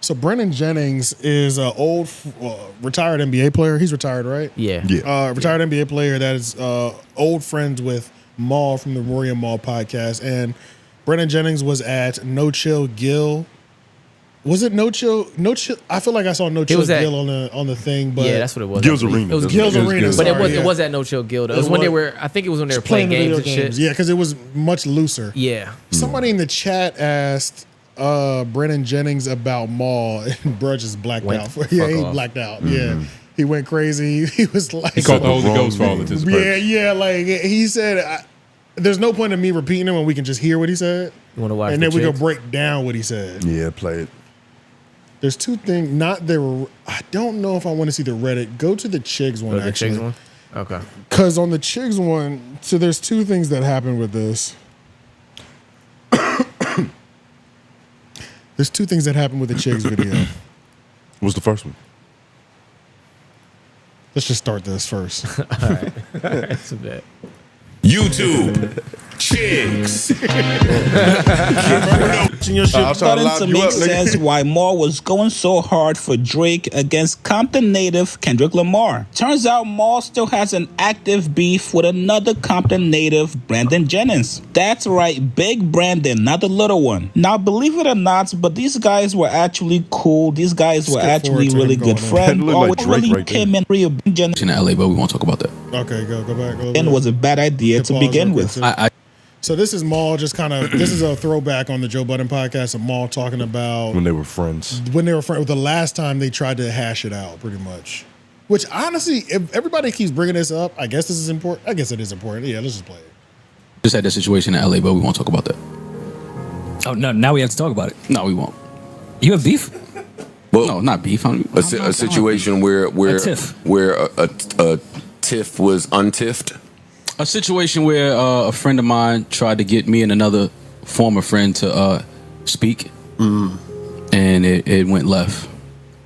So Brennan Jennings is an old, retired NBA player. He's retired, right? Yeah. Retired NBA player that is old friends with Maul from the Rory and Maul podcast. And Brennan Jennings was at No Chill Gill. Was it No Chill? No Chill. I feel like I saw No Chill Gill on the thing, but yeah, that's what it was. Gill's Arena. It was Gill's Arena, but it was at No Chill Gill. Though. It was when they were. I think it was when they were playing games and shit. Yeah, because it was much looser. Yeah. Somebody in the chat asked Brennan Jennings about Maul, and bro just blacked out. Yeah, he blacked out. Yeah, he went crazy. He was like, he called the Holy Ghost for all of his purpose. Yeah. Like he said, there's no point in me repeating him when we can just hear what he said. You want to watch? And then we can break down what he said. Yeah, play it. There's two things. Not there. I don't know if I want to see the Reddit. Go to the Chigs one. Actually, the Chigs one. Okay. Because on the Chigs one, so there's two things that happen with this. There's two things that happened with the Chigs video. What's the first one? Let's just start this first. All right. That's a bit. YouTube. Chigs. Starting to make sense why Maul was going so hard for Drake against Compton native Kendrick Lamar. Turns out Maul still has an active beef with another Compton native, Brandon Jennings. That's right, big Brandon, not the little one. Now, believe it or not, but these guys were actually cool. These guys were actually really good friends. Like really right came in real Jennings in LA, but we won't talk about that. Okay, go back. and was a bad idea to begin with. So this is Maul just kind of, this is a throwback on the Joe Budden podcast of Maul talking about when they were friends. The last time they tried to hash it out, pretty much. Which honestly, if everybody keeps bringing this up, I guess this is important. I guess it is important. Yeah, let's just play it. Just had that situation in LA, but we won't talk about that. Oh no! Now we have to talk about it. No, we won't. You have beef? Well, no, not beef. A situation where a tiff was untiffed. A situation where a friend of mine tried to get me and another former friend to speak, and it went left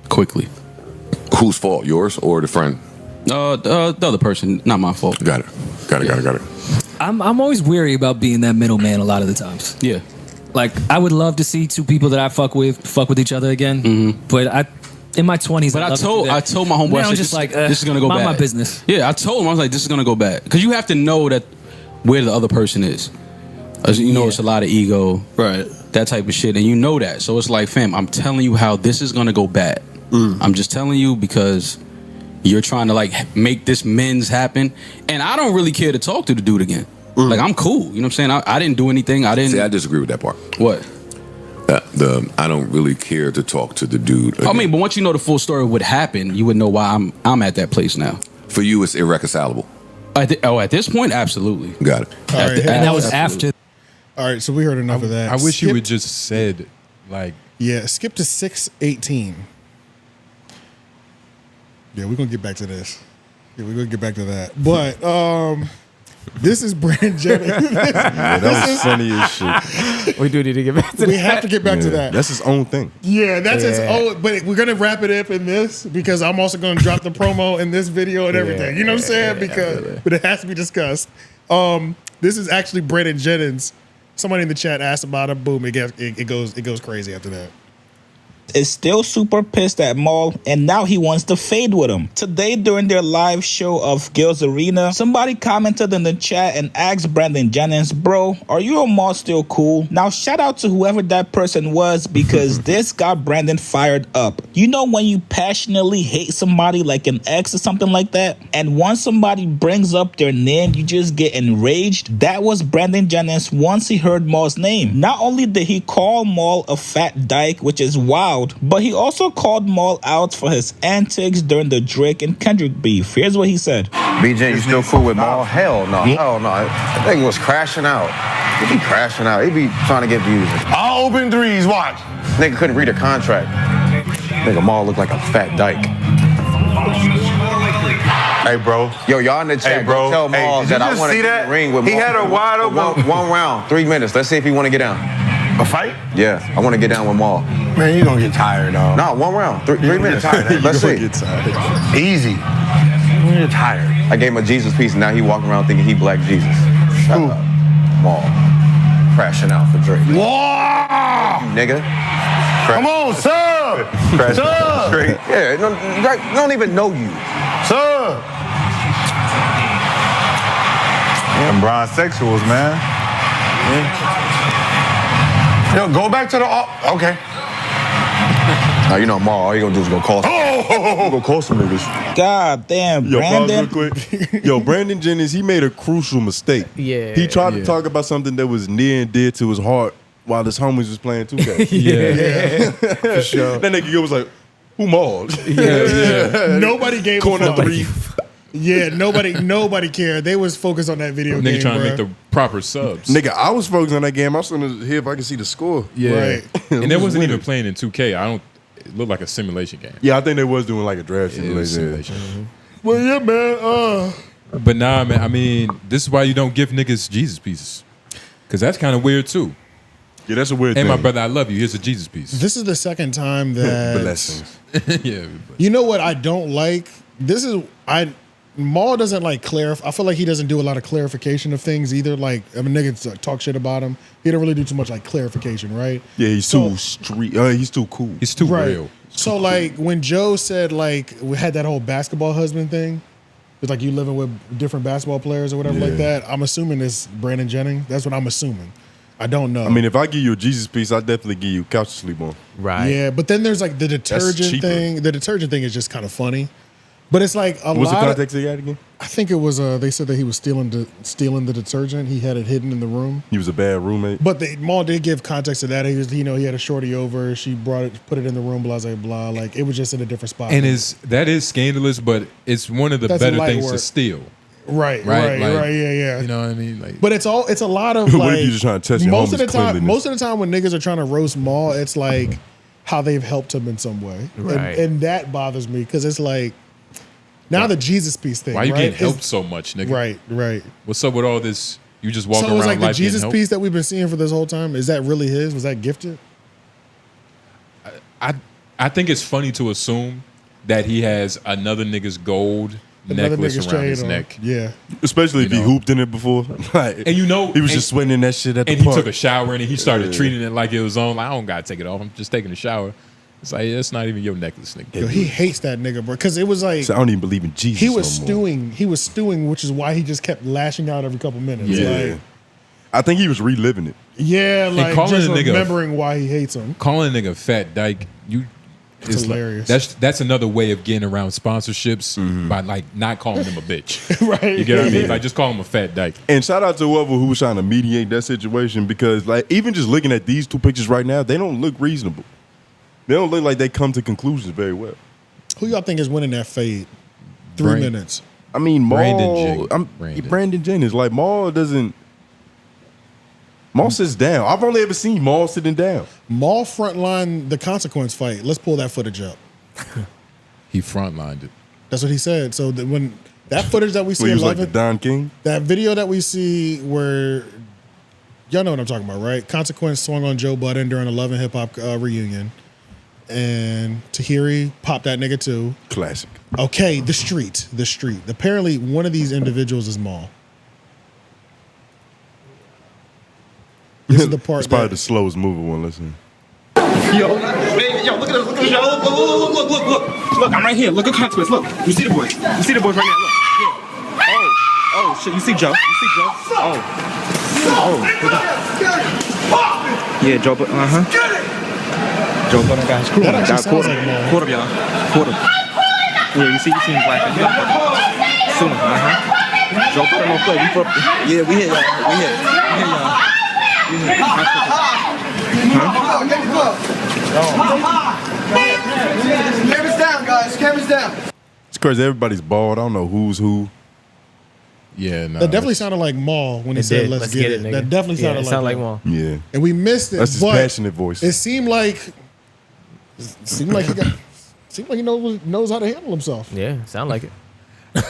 quickly. Whose fault? Yours or the friend? The other person, not my fault. Got it. I'm always weary about being that middleman a lot of the times. Yeah. Like, I would love to see two people that I fuck with each other again, but in my 20s, but I told my homeboy, I'm just like, this is gonna go bad. Mind my business. Yeah, I told him, I was like, this is gonna go bad, because you have to know that where the other person is. As you know, it's a lot of ego, right? That type of shit, and you know that. So it's like, fam, I'm telling you how this is gonna go bad. I'm just telling you because you're trying to like make this men's happen, and I don't really care to talk to the dude again. Like, I'm cool, you know what I'm saying? I didn't do anything. I didn't. See, I disagree with that part. What? I don't really care to talk to the dude again. I mean, but once you know the full story of what happened, you would know why I'm at that place now. For you, it's irreconcilable. At this point, absolutely. Got it. And that was after. All right, so we heard enough of that. I wish you would just said, like... Yeah, skip to 6:18. Yeah, we're going to get back to this. Yeah, we're going to get back to that. But, this is Brandon Jennings. That was funny as shit. We do need to get back to that. We have to get back to that. That's his own thing. Yeah, that's his own. But we're going to wrap it up in this because I'm also going to drop the promo in this video and everything. You know what I'm saying? But it has to be discussed. This is actually Brandon Jennings. Somebody in the chat asked about him. Boom, it goes crazy after that. Is still super pissed at Maul, and now he wants to fade with him. Today, during their live show of Gill's Arena, somebody commented in the chat and asked Brandon Jennings, bro, are you and Maul still cool? Now, shout out to whoever that person was, because this got Brandon fired up. You know when you passionately hate somebody like an ex or something like that, and once somebody brings up their name, you just get enraged? That was Brandon Jennings once he heard Maul's name. Not only did he call Maul a fat dyke, which is wild, but he also called Maul out for his antics during the Drake and Kendrick beef. Here's what he said. BJ, you still cool with Maul? Hell no. Hell no. That thing was crashing out. He be crashing out. He be trying to get views. All open threes, watch. Nigga couldn't read a contract. Nigga, Maul looked like a fat dyke. Hey, bro. Yo, y'all in the chat, hey, bro. Tell Maul that I want to get in the ring with Maul. He had a wide open. One round, 3 minutes. Let's see if he want to get down. A fight? Yeah, I want to get down with Maul. Man, you gonna get tired, dog. No, 1 round, 3 minutes. Let's see. Get tired. Easy. You get tired. I gave him a Jesus piece, and now he walking around thinking he Black Jesus. Shut up. Maul. Crashing out for Drake. Whoa! Nigga. Come on, sir! Crash straight. Yeah, don't even know you. Sir! Them bronsexuals, man. Yeah. Yo, go back to the... Okay. Now, you know, Maul, all you gonna do is go call some. Go call some niggas. God damn, Yo, Brandon. pause real quick. Yo, Brandon Jennings, he made a crucial mistake. Yeah. He tried to talk about something that was near and dear to his heart while his homies was playing 2K. Yeah. For sure. That nigga was like, who Maul? Nobody gave Corner a fuck. 3. Yeah, nobody cared. They was focused on that video game, Nigga trying bruh. to make the proper subs. Nigga, I was focused on that game. I was trying to hear if I could see the score. Yeah. Right. And they wasn't even playing in 2K. It looked like a simulation game. Yeah, I think they was doing like a draft It was simulation. simulation. Well, yeah, man. But nah, man, I mean, this is why you don't give niggas Jesus pieces. Because that's kind of weird, too. Yeah, that's a weird Hey, thing. my brother, I love you. Here's a Jesus piece. This is the second time that Blessings. Yeah. you know what I don't like. Maul doesn't like clarify. I feel like he doesn't do a lot of clarification of things either. Like, I mean, niggas talk shit about him. He don't really do too much like clarification, right? Yeah, he's too street. He's too cool. He's too real. So like when Joe said like we had that whole basketball husband thing, it's like you living with different basketball players or whatever like that. I'm assuming it's Brandon Jennings. That's what I'm assuming. I don't know. I mean, if I give you a Jesus piece, I'd definitely give you a couch to sleep on. Right. Yeah, but then there's like the detergent cheaper. thing. The detergent thing is just kind of funny. But it's like a What's the lot context of that again? I think it was they said that he was stealing the detergent. He had it hidden in the room. He was a bad roommate. But Maul did give context to that. He was, he had a shorty over. She put it in the room. Blah blah blah. Like it was just in a different spot. And that is scandalous, but it's one of the That's better light things work. to steal. Right. Like, Yeah. You know what I mean? Like, But it's a lot of What like if you just trying to test your most of homie's the time. cleanliness? Most of the time when niggas are trying to roast Maul, it's like how they've helped him in some way, Right. and that bothers me because it's like now the Jesus piece thing. why you right? getting helped It's- so much, nigga? Right. What's up with all this? You just walking So around it's like the life getting Jesus helped? piece that we've been seeing for this whole time. Is that really his? Was that gifted? I think it's funny to assume that he has another nigga's gold Another necklace nigga's around chain his on. neck. Yeah. Especially if You he know. hooped in it before. Like, And you know, he was and- just sweating in that shit at the And he park. took a shower in it. He started Yeah. treating it like it was on. Like, I don't gotta take it off. I'm just taking a shower. It's like, yeah, it's not even your necklace, nigga. Yo, he hates that nigga, bro. Because it was like So I don't even believe in Jesus. he was no more. stewing. He was stewing, which is why he just kept lashing out every couple minutes. Yeah. Like, I think he was reliving it. yeah, like calling just a nigga- remembering why he hates him. Calling a nigga fat dyke, It's hilarious. That's another way of getting around sponsorships by like not calling them a bitch. Right. You get what I mean? Like just call him a fat dyke. And shout out to whoever who was trying to mediate that situation because, like, even just looking at these two pictures right now, they don't look reasonable. They don't look like they come to conclusions very well. Who y'all think is winning that fade? 3 minutes. I mean, Brandon Maul. Brandon Jennings. Like, Maul doesn't. Maul sits down. I've only ever seen Maul sitting down. Maul frontline the consequence fight. Let's pull that footage up. He frontlined it. That's what he said. So that when that footage that we see When he was like 11, the Don King. that video that we see where y'all know what I'm talking about, right? Consequence swung on Joe Budden during 11 hip hop reunion, and Tahiri popped that nigga too. Classic. Okay, the street. Apparently, one of these individuals is Maul. This is the part. It's probably the slowest moving one. Listen. Yo, man, look at this, yo, look, I'm right here. Look at consequence. Look, you see the boys. You see the boys right now. Look. Yeah. Oh, shit. You see Joe? Oh. Yeah, Joe. Joe Budden got his crew. That actually Got sounds like Maul. quarter, y'all. Quarter. Yeah, you see black. Soon. Joe Budden on play. Yeah, we hit y'all. Cameras down, guys. Cameras down. It's crazy. Everybody's bald. I don't know who's who. Yeah, no. That definitely sounded like Maul when he It said, did. "Let's get it." nigga. That definitely Yeah, sounded it like sounded like Maul. Maul. Yeah. And we missed it. That's his but passionate voice. It seemed like he knows how to handle himself. Yeah, sound like it.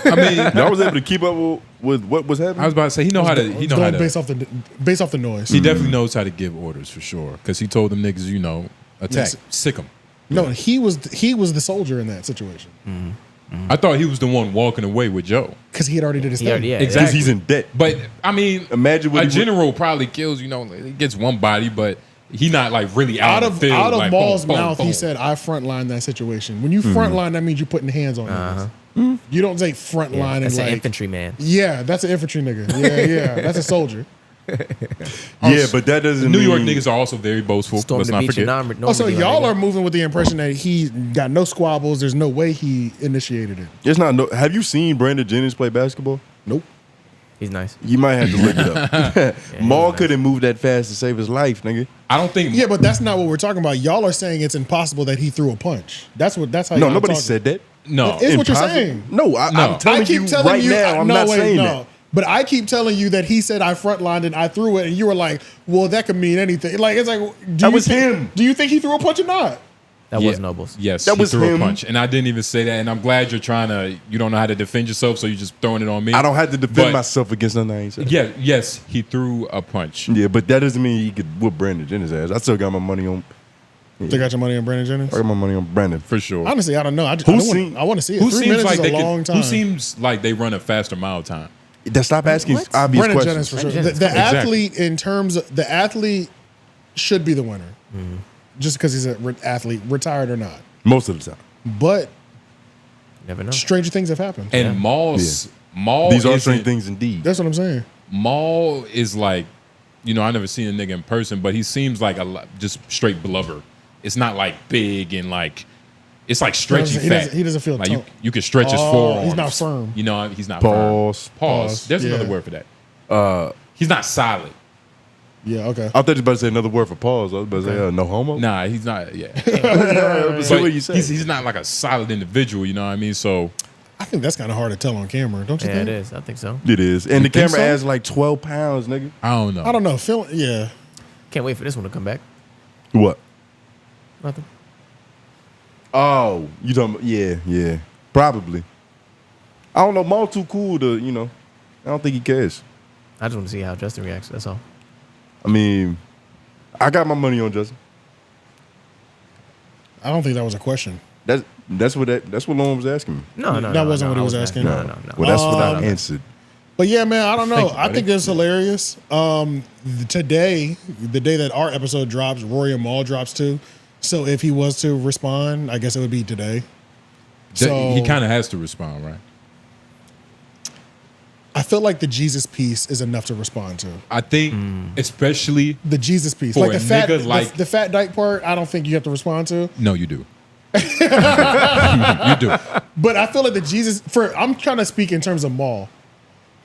I mean, Y'all was able to keep up with what was happening. I was about to say he know how to. He know how to. based off the noise. He definitely knows how to give orders for sure. Because he told them niggas, attack, Yes. sick them. No, he was the soldier in that situation I thought he was the one walking away with Joe. because he had already did his thing. Yeah, Exactly. Because he's in debt. But I mean, Imagine what a he would- general probably kills. He gets one body, but he not like really out of the field. Out of like, Maul's boom, mouth, boom, he boom. said, "I frontline that situation." When you frontline, that means you're putting hands on niggas. You don't say frontline and That's like an infantry man. Yeah, that's an infantry nigga. Yeah, that's a soldier. Yeah, but that doesn't. New York mean- niggas are also very boastful. Storm Let's the not beach in forget. Oh, so y'all are moving with the impression that he got no squabbles. There's no way he initiated it. It's not. No, have you seen Brandon Jennings play basketball? Nope. He's nice. You might have to look it up. Maul couldn't move that fast to save his life, nigga. I don't think. Yeah, but that's not what we're talking about. Y'all are saying it's impossible that he threw a punch. That's how. No, y'all nobody talking. said that. No, It is what you're Impossible? saying. No, I'm telling I keep you telling right you. now. I'm no, not wait, saying no. that. But I keep telling you that he said I frontlined and I threw it, and you were like, "Well, that could mean anything." Like it's like, That was him. Do you think he threw a punch or not? That was Noblez. Yes, That he was threw him. a punch, and I didn't even say that. And I'm glad you're trying to. You don't know how to defend yourself, so you're just throwing it on me. I don't have to defend But- myself against nothing I ain't said. Yeah, yes, he threw a punch. Yeah, but that doesn't mean he could whoop Brandon Jennings' ass. I still got my money on. They got your money on Brandon Jennings? I got my money on Brandon for sure. Honestly, I don't know. I want to see it. Who 3 seems minutes like is they a long could, time. Who seems like they run a faster mile time? Stop asking obvious Brandon questions. Jennings for sure. Brandon The Jennings. athlete, in terms of the athlete, should be the winner, just because he's an athlete, retired or not. Most of the time. But Never know. stranger things have happened. And Maul, These are isn't- strange things indeed. That's what I'm saying. Maul is like, I never seen a nigga in person, but he seems like just straight blubber. It's not like big and like, it's like stretchy fat. He doesn't feel like toned. you can stretch his forearms. He's not firm. He's not Pause. firm. Pause. There's another Yeah. word for that. He's not solid. Yeah, okay. I thought you were about to say another word for pause. I was about to say no homo. Nah, he's not. Yeah. So what you say? He's not like a solid individual. You know what I mean? So I think that's kind of hard to tell on camera, don't you Yeah, think? it is. I think so. It is. And You the camera think so? adds like 12 pounds, nigga. I don't know. I don't know. Yeah. Can't wait for this one to come back. What? Nothing. Oh, you talking about, yeah. Probably. I don't know. Maul too cool to, I don't think he cares. I just want to see how Justin reacts. That's all. I mean, I got my money on Justin. I don't think that was a question. That's what Lauren was asking me. No, That wasn't what he I was wasn't asking. No. Well, that's what I answered. But yeah, man, I don't know. Thank you, I buddy. think it's hilarious. Today, the day that our episode drops, Rory and Maul drops too. So if he was to respond, I guess it would be today. So he kind of has to respond, right? I feel like the Jesus piece is enough to respond to. I think, especially The Jesus piece, for like a the fat, nigga like the fat dyke part. I don't think you have to respond to. no, you do. You do. But I feel like the Jesus I'm trying to speak in terms of Maul.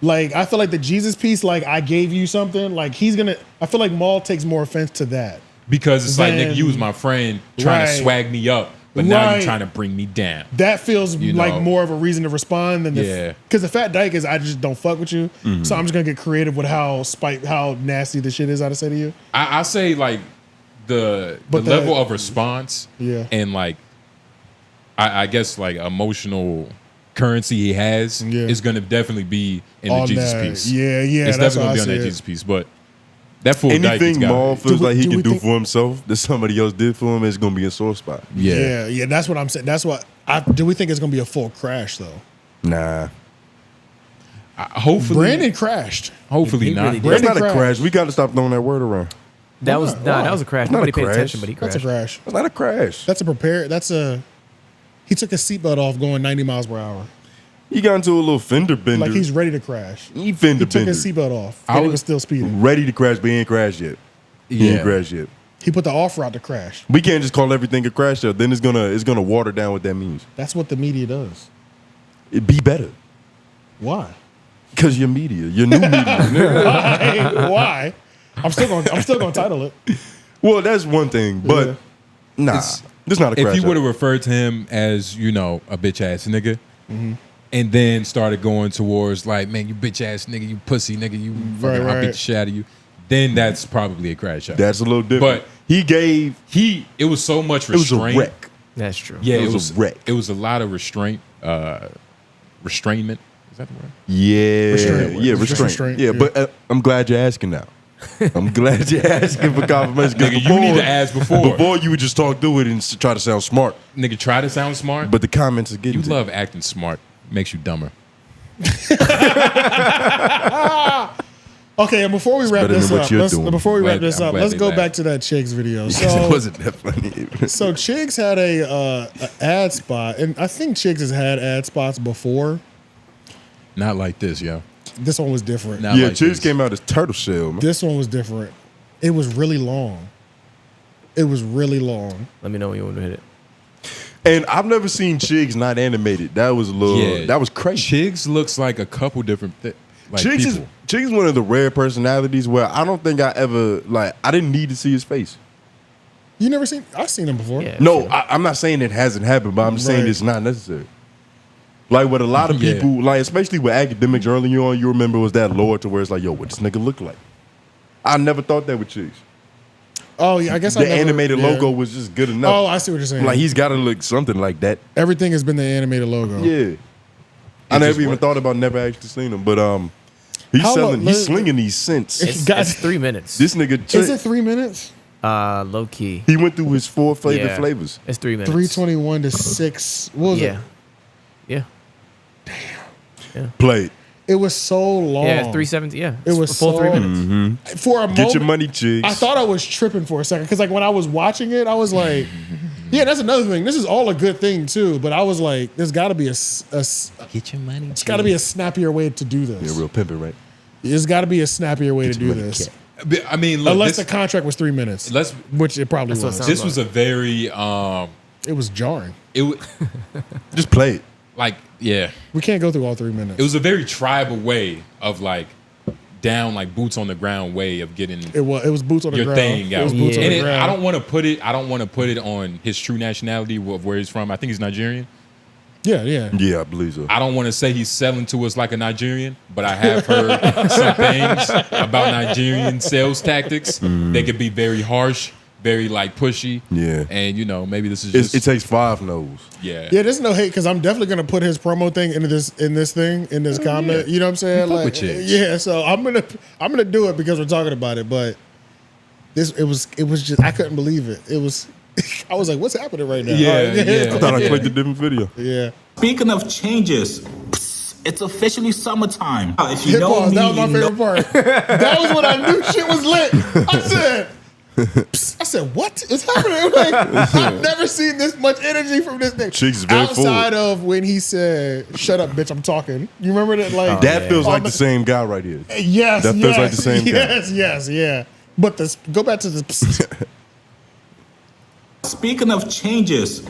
Like I feel like the Jesus piece, like I gave you something, like I feel like Maul takes more offense to that. Because it's like, Then- nigga, you was my friend trying to Right. swag me up, but now Right. you're trying to bring me down. That feels You like know. more of a reason to respond than Yeah. because the fat dyke is I just don't fuck with you, Mhm. so I'm just gonna get creative with how nasty the shit is. I to say to you, I say like the But the- level of response Yeah. and like I guess like emotional currency he has is gonna definitely be in On the Jesus that. piece. Yeah, It's that's definitely how gonna I be on see that it. Jesus piece. But that fool Dyke has Anything got Maul it. feels like he do can we do think- for himself that somebody else did for him is going to be a sore spot. yeah. That's what I'm saying. That's what do we think it's gonna be a full crash though? Nah. Hopefully, Brandon crashed. Hopefully He not. really did. That's not a crashed. crash. We got to stop throwing that word around. That was Why? that was a crash. It's not Nobody a paid crash. attention, but he crashed. That's a crash. That's not a crash. That's a prepare. He took his seatbelt off going 90 miles per hour. He got into a little fender bender. Like he's ready to crash. He fender He took his bender. seatbelt off. And he was still speeding. Ready to crash, but he ain't crashed yet. He ain't crashed yet. He put the off route to crash. We can't just call everything a crash though. Then it's gonna water down what that means. That's what the media does. It'd be better. Why? Because you're media. You're new media. Why? I'm still gonna title it. Well, that's one thing, but nah, It's- this not a crash. If you would have referred to him as, a bitch ass nigga, and then started going towards like, man, you bitch ass nigga, you pussy nigga, you fucking, I'll beat the shit out of you, then that's probably a crash out. That's a little different. But it was so much It was a restraint. wreck. That's true. Yeah, It was a wreck. It was a lot of restraintment. Is that the word? Yeah, Restraint. yeah, Just restraint. restraint, Yeah, yeah. but I'm glad you're asking now. I'm glad you're asking for confirmation. 'cause Nigga, you need to ask before. Before you would just talk through it and try to sound smart. Nigga, try to sound smart. But the comments are getting You to love acting smart. Makes you dumber. Okay, and before we wrap better this than what up, you're let's, doing. before we wrap Glad- this I'm up, glad let's they go laughed. back to that Chigs video. it So, wasn't that funny. so Chigs had a ad spot, and I think Chigs has had ad spots before. Not like this, yo. This one was different. Not Yeah, like Chigs this. came out as turtle shell, man. This one was different. It was really long. It was really long. Let me know when you want to hit it. And I've never seen Chigs not animated. That was a little. That was crazy. Chigs looks like a couple different like Chigs people. is one of the rare personalities where I don't think I ever I didn't need to see his face. You never seen? I've seen him before. Yeah. No, I'm not saying it hasn't happened, but I'm just saying Right. it's not necessary. Like with a lot of Yeah. people, like especially with academics early on, you remember was that lore to where it's like, yo, what this nigga look like? I never thought that with Chigs. Oh yeah, I guess The I never, animated yeah. logo was just good enough. Oh, I see what you're saying. Like he's got to look something like that. Everything has been the animated logo. Yeah. I never even thought about never actually seen him, but he's How selling, long- he's slinging these scents. It's 3 minutes. This nigga, Is it 3 minutes? Low key. he went through his 4 favorite Yeah. flavors. It's 3 minutes. 321 to 6. What was Yeah. it? Yeah. Play it. It was so long. Yeah, 370. Yeah. It was full so 3 minutes. For a moment, Get your money, Chigs. I thought I was tripping for a second because, like, when I was watching it, I was like, "Yeah, that's another thing. This is all a good thing too." But I was like, "There's got to be Get your money. it's got to be a snappier way to do this. Yeah, real pimping, right? There's got to be a snappier way to do this, I mean, look, unless this, the contract was 3 minutes, let's. which it probably That's what was. it sounds This was a very It was jarring. it w- Just play it. like yeah. We can't go through all 3 minutes. It was a very tribal way of like down like boots on the ground way of getting It was boots on the your ground. thing It out. was boots on And the it, ground. I don't want to put it. I don't want to put it on his true nationality of where he's from. I think he's Nigerian. Yeah, yeah. Yeah, I believe so. I don't want to say he's selling to us like a Nigerian, but I have heard some things about Nigerian sales tactics. They could be very harsh, very like pushy. Yeah. And you know, maybe this is It just takes 5 no's. yeah. Yeah, there's no hate because I'm definitely gonna put his promo thing in this comment. You know what I'm saying? Fuck Like, with Chigs. yeah. So I'm gonna do it because we're talking about it. But it was just I couldn't believe it. It was I was like, what's happening right now? Yeah, All right, yeah. I thought I clicked a different video. yeah. Speaking of changes, it's officially summertime. If you Hit know pause. me, That was my you know favorite part. That was when I knew shit was lit. I said, what is happening? Like, I've never seen this much energy from this nigga. Chigs is very Outside forward. of when he said, "Shut up, bitch, I'm talking." You remember that? Like That feels like on the same guy right here. Yes, That feels like the same guy. Yes, yeah. But go back to the. Speaking of changes,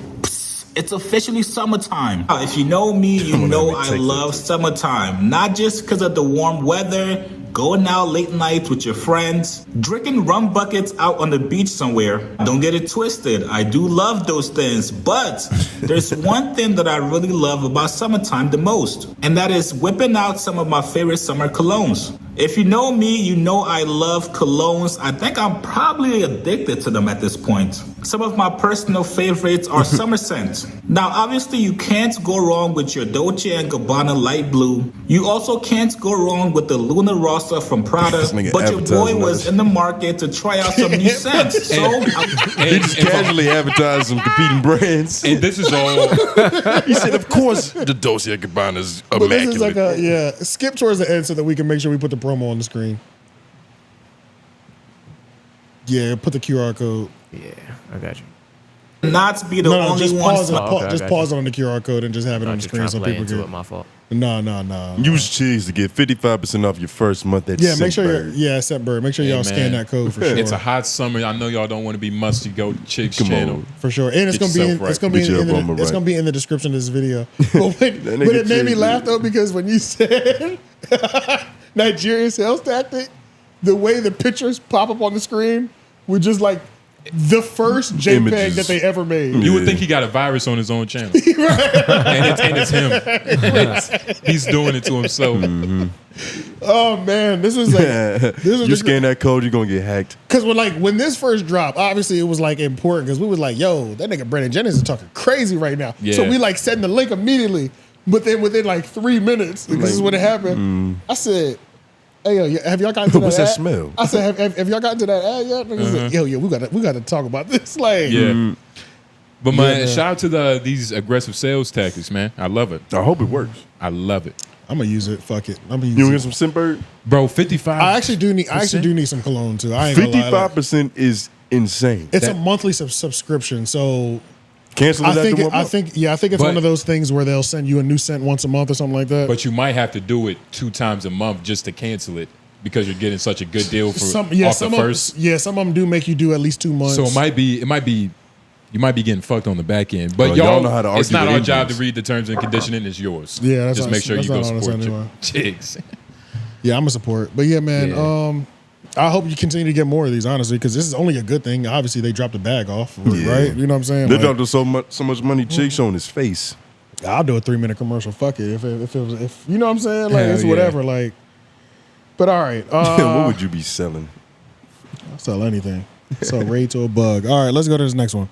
it's officially summertime. If you know me, you know I love summertime. Not just because of the warm weather, going out late nights with your friends, drinking rum buckets out on the beach somewhere. Don't get it twisted. I do love those things. But there's one thing that I really love about summertime the most, and that is whipping out some of my favorite summer colognes. If you know me, you know I love colognes. I think I'm probably addicted to them at this point. Some of my personal favorites are summer scents. Now, obviously, you can't go wrong with your Dolce & Gabbana light blue. You also can't go wrong with the Luna Rossa from Prada. But your boy was in the market to try out some new scents. So He just casually advertised some competing brands. And this is all. He said, of course, the Dolce & Gabbana's But this is immaculate. like skip towards the end so that we can make sure we put the promo on the screen. Yeah, put the QR code. Yeah, I got you. not be the only just one. pause it. Just pause it on the QR code and just have it on the screen so people into can. it. My fault. No. Use Chigs to get 55% off your first month at Yeah, make sure Scentbird. Scentbird. Make sure y'all scan that code for sure. It's a hot summer. I know y'all don't want to be musty. Go to Chigs channel For sure, and it's Get gonna be yourself right. it's gonna be Get your aroma it's right. gonna be in the description of this video. But it made me laugh though because when you said Nigerian sales tactic, the way the pictures pop up on the screen were just like the first JPEG Images. that they ever made. You would think he got a virus on his own channel, and it's him. He's doing it to himself. Oh man, this is like You scan that code, you're gonna get hacked. because when this first dropped, obviously it was like important because we was like, yo, that nigga Brandon Jennings is talking crazy right now. Yeah. So we like send the link immediately, but then within like 3 minutes, this is when it happened. I said, hey yo, have y'all gotten to that? What's that ad? smell? I said, have y'all gotten to that ad yet? Niggas like, yo, we gotta talk about this. Like, Yeah. But man, Yeah. shout out to these aggressive sales tactics, man. I love it. I hope it works. I love it. I'm gonna use it. Fuck it. I'm gonna use You it. get some Scentbird? Bro, 55. I actually do need some cologne too. I ain't gonna lie. 55% is insane. It's a monthly subscription, so cancel it I think after 1 month. I think it's one of those things where they'll send you a new scent once a month or something like that. But you might have to do it 2 times a month just to cancel it because you're getting such a good deal for some the first. of them do make you do at least 2 months. So it might be. You might be getting fucked on the back end, but y'all know how to argue it's not with our job to Indians. read the terms and conditioning. It's yours. Yeah, that's just not- make sure you that's go not support honest your anyway. chicks. Yeah, I'm a support. But yeah, man, Yeah. I hope you continue to get more of these, honestly, because this is only a good thing. Obviously, they dropped the bag off, right? You know what I'm saying? They Like, dropped so much money, Chigs showing his face. I'll do a 3-minute commercial. Fuck it. If you know what I'm saying? Like, Hell it's yeah. whatever. Like, but all right. What would you be selling? I'll sell anything. Sell raid to a bug. All right, let's go to this next one.